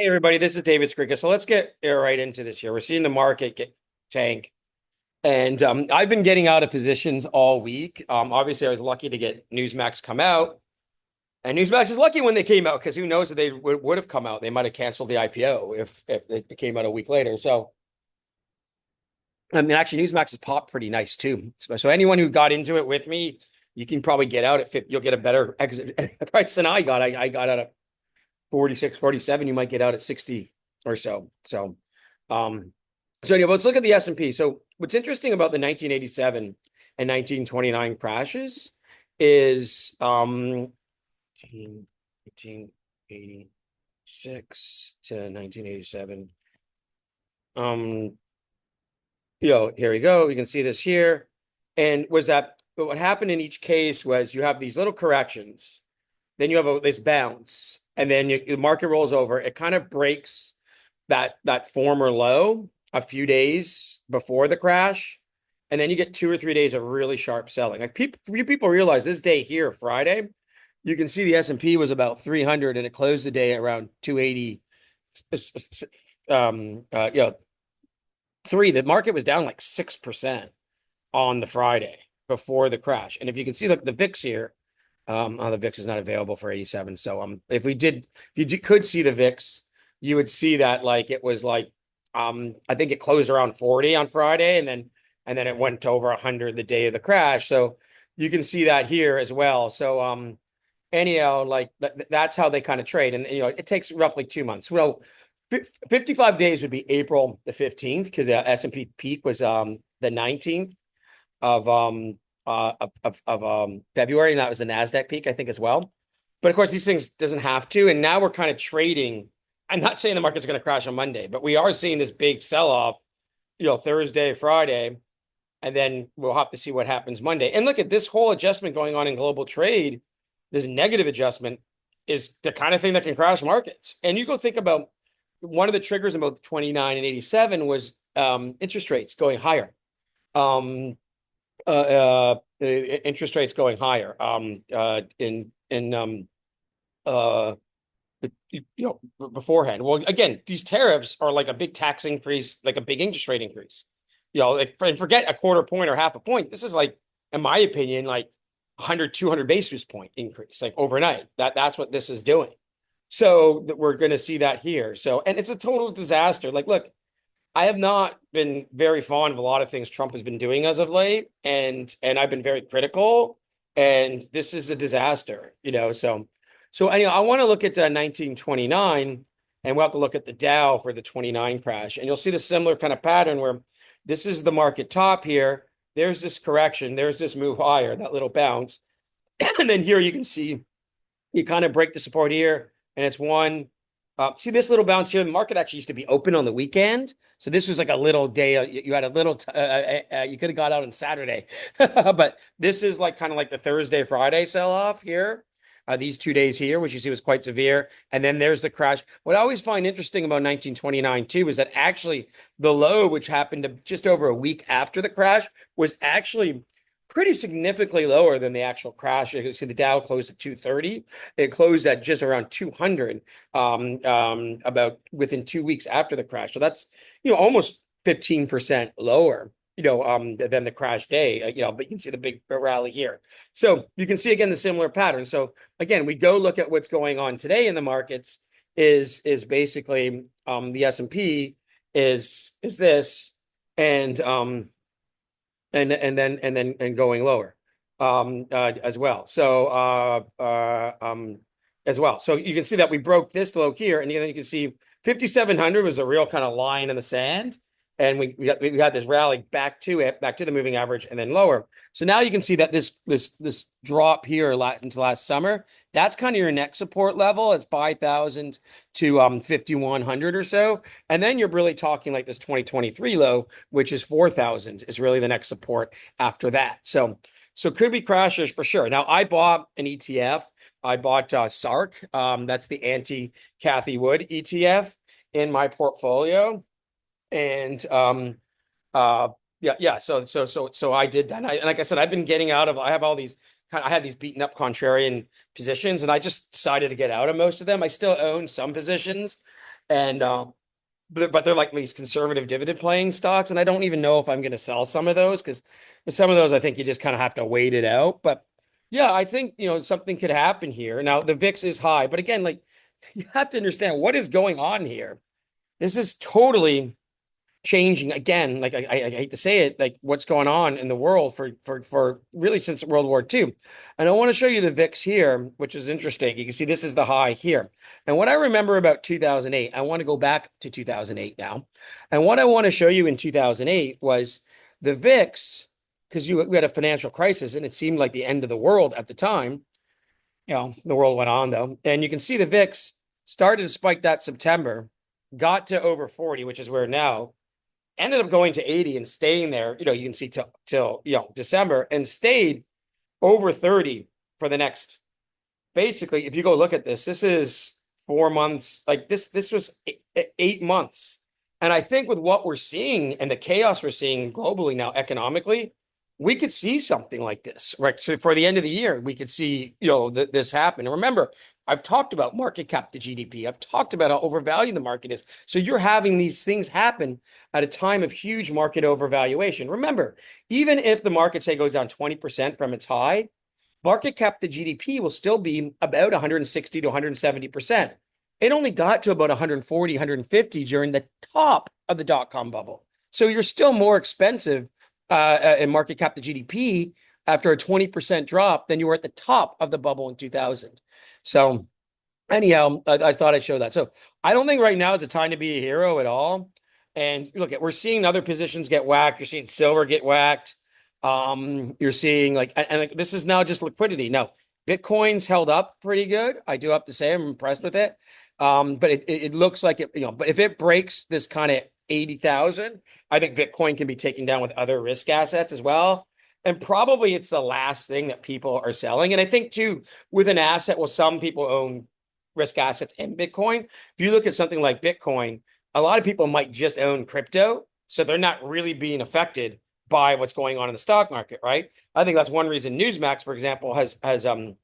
Hey everybody, this is David Skrika. So let's get right into this here. We're seeing the market get tank, and I've been getting out of positions all week. Obviously, I was lucky to get Newsmax come out, and Newsmax is lucky when they came out because who knows if they would have come out? They might have canceled the IPO if they came out a week later. So I mean, actually, Newsmax has popped pretty nice too. So anyone who got into it with me, you can probably get out at 50. You'll get a better exit price than I got. I got out at 46, 47. You might get out at 60 or so. Um, so anyway, let's look at the S&P. So what's interesting about the 1987 and 1929 crashes is 1886 to 1987. Um, here we go. You can see this here. And was that but what happened in each case was you have these little corrections, then you have this bounce, and then the market rolls over. It kind of breaks that former low a few days before the crash, and then you get 2 or 3 days of really sharp selling. Like people realize this day here, Friday, you can see the S&P was about 300 and it closed the day around 280. You know, three. The market was down like 6% on the Friday before the crash, and if you can see the VIX here. The VIX is not available for 87. So if could see the VIX, you would see that like it was like I think it closed around 40 on Friday, and then it went to over 100 the day of the crash. So you can see that here as well. So anyhow, like that's how they kind of trade, and it takes roughly 2 months. Well, 55 days would be April the 15th because the S&P peak was the 19th of February, and that was the Nasdaq peak, I think, as well. But of course, these things doesn't have to. And now we're kind of trading. I'm not saying the market's going to crash on Monday, but we are seeing this big sell-off, Thursday, Friday, and then we'll have to see what happens Monday. And look at this whole adjustment going on in global trade. This negative adjustment is the kind of thing that can crash markets. And you go think about one of the triggers in both 29 and 87 was interest rates going higher. Interest rates going higher uh beforehand. Well, again, these tariffs are like a big tax increase, like a big interest rate increase. And forget a quarter point or half a point. This is like, in my opinion, like 100, 200 basis point increase, like overnight. That's what this is doing. So that we're going to see that here. So, and it's a total disaster. Like, look, I have not been very fond of a lot of things Trump has been doing as of late, and I've been very critical. And this is a disaster, So anyway, I want to look at 1929, and we'll have to look at the Dow for the 29 crash, and you'll see the similar kind of pattern where this is the market top here. There's this correction, there's this move higher, that little bounce, and then here you can see you kind of break the support here, and it's one. See this little bounce here. The market actually used to be open on the weekend, so this was like a little day. You had a little. You could have got out on Saturday, but this is like kind of like the Thursday, Friday sell off here. These 2 days here, which you see was quite severe, and then there's the crash. What I always find interesting about 1929 too is that actually the low, which happened just over a week after the crash, was actually pretty significantly lower than the actual crash. You can see the Dow closed at 230. It closed at just around 200 about within 2 weeks after the crash. So that's, almost 15% lower, than the crash day, but you can see the big rally here. So you can see again the similar pattern. So again, we go look at what's going on today in the markets is basically the S&P is this and and going lower as well. As well. So you can see that we broke this low here, and then you can see 5,700 was a real kind of line in the sand, and we got this rally back to the moving average and then lower. So now you can see that this drop here into last summer, that's kind of your next support level. It's 5,000 to 5,100 or so, and then you're really talking like this 2023 low, which is 4,000, is really the next support after that. So could be crashes for sure. Now I bought an ETF. I bought SARK. That's the anti-Cathie Wood ETF in my portfolio. And yeah. So I did that. And like I said, I've been getting out of. I had these beaten up contrarian positions, and I just decided to get out of most of them. I still own some positions, And but they're like these conservative dividend playing stocks, and I don't even know if I'm going to sell some of those because some of those I think you just kind of have to wait it out. But yeah, I think something could happen here. Now the VIX is high, but again, like you have to understand what is going on here. This is totally changing again. Like I hate to say it, like what's going on in the world for really since World War II. And I want to show you the VIX here, which is interesting. You can see this is the high here. And what I remember about 2008, I want to go back to 2008 now. And what I want to show you in 2008 was the VIX, because we had a financial crisis and it seemed like the end of the world at the time. The world went on though. And you can see the VIX started to spike that September, got to over 40, which is where now ended up going to 80 and staying there. You can see till December and stayed over 30 for the next. Basically, if you go look at this, this is 4 months. Like this was 8 months. And I think with what we're seeing and the chaos we're seeing globally now economically, we could see something like this, right? So for the end of the year, we could see, this happen. And remember, I've talked about market cap to GDP. I've talked about how overvalued the market is. So you're having these things happen at a time of huge market overvaluation. Remember, even if the market, say, goes down 20% from its high, market cap to GDP will still be about 160 to 170%. It only got to about 140, 150 during the top of the dot-com bubble. So you're still more expensive in market cap to GDP after a 20% drop than you were at the top of the bubble in 2000. So anyhow, I thought I'd show that. So I don't think right now is a time to be a hero at all. And look, we're seeing other positions get whacked. You're seeing silver get whacked. You're seeing and this is now just liquidity. Now, Bitcoin's held up pretty good. I do have to say I'm impressed with it. But it looks like but if it breaks this kind of 80,000, I think Bitcoin can be taken down with other risk assets as well. And probably it's the last thing that people are selling. And I think too, with an asset, well, some people own risk assets in Bitcoin. If you look at something like Bitcoin, a lot of people might just own crypto. So they're not really being affected by what's going on in the stock market, right? I think that's one reason Newsmax, for example, has bounced,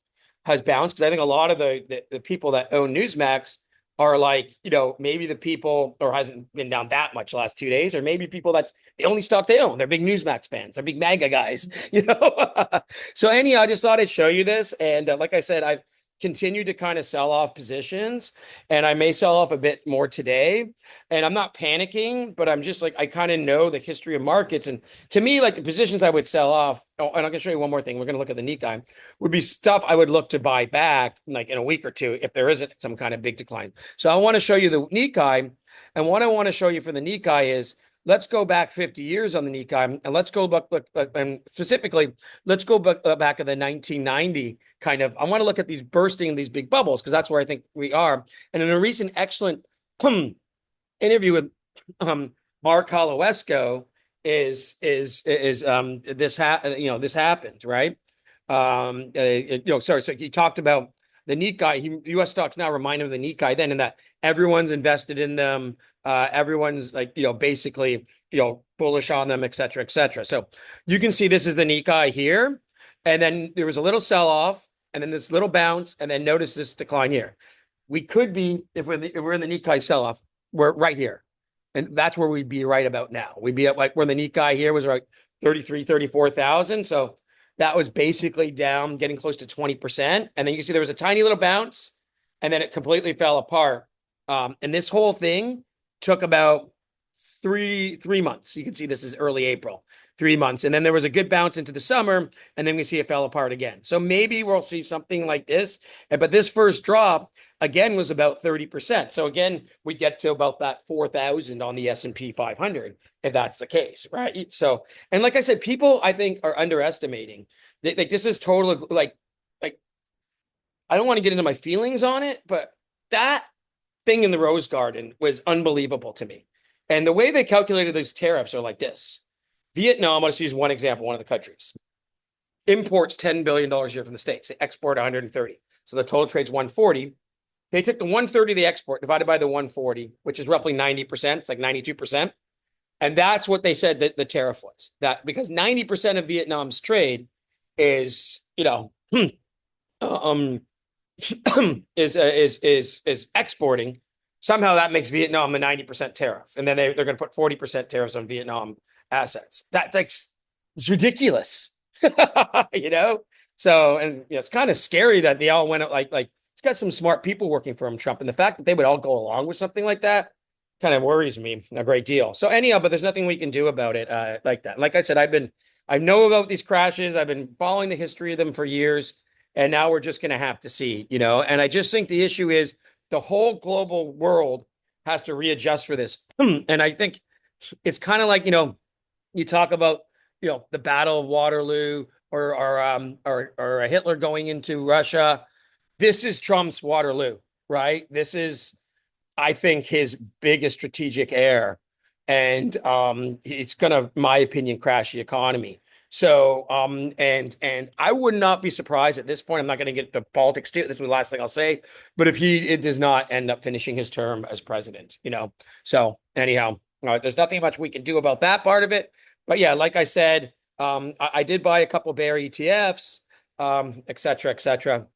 because I think a lot of the people that own Newsmax are like, maybe the people, or hasn't been down that much the last 2 days, or maybe people that's the only stock they own. They're big Newsmax fans. They're big MAGA guys, So anyhow, I just thought I'd show you this. And like I said, I've continued to kind of sell off positions, and I may sell off a bit more today. And I'm not panicking, but I'm just like, I kind of know the history of markets. And to me, like the positions I would sell off, and I'm going to show you one more thing. We're going to look at the Nikkei, would be stuff I would look to buy back like in a week or two if there isn't some kind of big decline. So I want to show you the Nikkei. And what I want to show you for the Nikkei is, let's go back 50 years on the Nikkei, and let's go back, and specifically, let's go back in the 1990 kind of. I want to look at these bursting these big bubbles, because that's where I think we are. And in a recent excellent interview with Mark Holowesko, is this happened, right? So he talked about the Nikkei. U.S. stocks now remind him of the Nikkei then, and that everyone's invested in them. Everyone's like, basically, bullish on them, et cetera, et cetera. So you can see this is the Nikkei here. And then there was a little sell off, and then this little bounce, and then notice this decline here. We could be, if we're in the Nikkei sell off, we're right here. And that's where we'd be right about now. We'd be at like where the Nikkei here was like 33, 34,000. So that was basically down, getting close to 20%. And then you can see there was a tiny little bounce, and then it completely fell apart. And this whole thing took about three months. You can see this is early April, 3 months. And then there was a good bounce into the summer, and then we see it fell apart again. So maybe we'll see something like this. But this first drop, again, was about 30%. So again, we get to about that 4,000 on the S&P 500, if that's the case, right? So, and like I said, people, I think, are underestimating. Like this is totally, like, I don't want to get into my feelings on it, but that thing in the Rose Garden was unbelievable to me. And the way they calculated those tariffs are like this. Vietnam, I'll just use one example, one of the countries, imports $10 billion a year from the States. They export 130. So the total trade's 140. They took the 130 they export divided by the 140, which is roughly 90%. It's like 92%. And that's what they said that the tariff was. That because 90% of Vietnam's trade is, is exporting, Somehow that makes Vietnam a 90% tariff. And then they're going to put 40% tariffs on Vietnam assets. That's like, it's ridiculous, you know? So, and it's kind of scary that they all went out like, it's got some smart people working for him, Trump. And the fact that they would all go along with something like that kind of worries me a great deal. So anyhow, but there's nothing we can do about it like that. Like I said, I know about these crashes. I've been following the history of them for years. And now we're just going to have to see, and I just think the issue is the whole global world has to readjust for this. And I think it's kind of like, you talk about, the Battle of Waterloo or Hitler going into Russia. This is Trump's Waterloo, right? This is, I think, his biggest strategic error. And it's gonna, my opinion, crash the economy. So and I would not be surprised at this point. I'm not going to get to politics too. This is the last thing I'll say. But if it does not end up finishing his term as president, So anyhow, there's nothing much we can do about that part of it. But yeah, like I said, I did buy a couple Bear ETFs, et cetera, et cetera.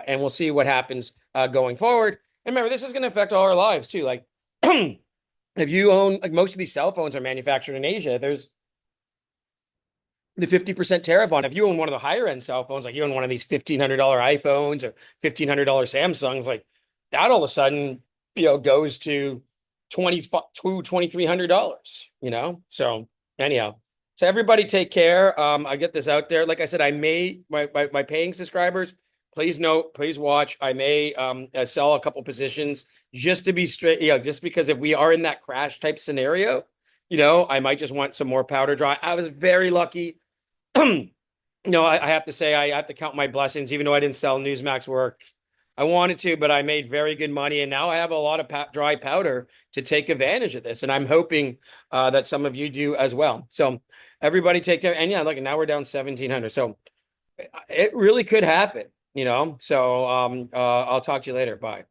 And we'll see what happens going forward. And remember, this is going to affect all our lives too. Like, if you own, like, most of these cell phones are manufactured in Asia, there's the 50% tariff on. If you own one of the higher end cell phones, like you own one of these $1,500 iPhones or $1,500 Samsungs, like that all of a sudden, goes to 2,300, So anyhow, so everybody take care. I get this out there. Like I said, I may, my paying subscribers, please note, please watch. I may sell a couple positions just to be straight, just because if we are in that crash type scenario, I might just want some more powder dry. I was very lucky. I have to say, I have to count my blessings, even though I didn't sell Newsmax work. I wanted to, but I made very good money. And now I have a lot of dry powder to take advantage of this. And I'm hoping that some of you do as well. So everybody take care. And yeah, look, now we're down 1,700. So it really could happen, So I'll talk to you later. Bye.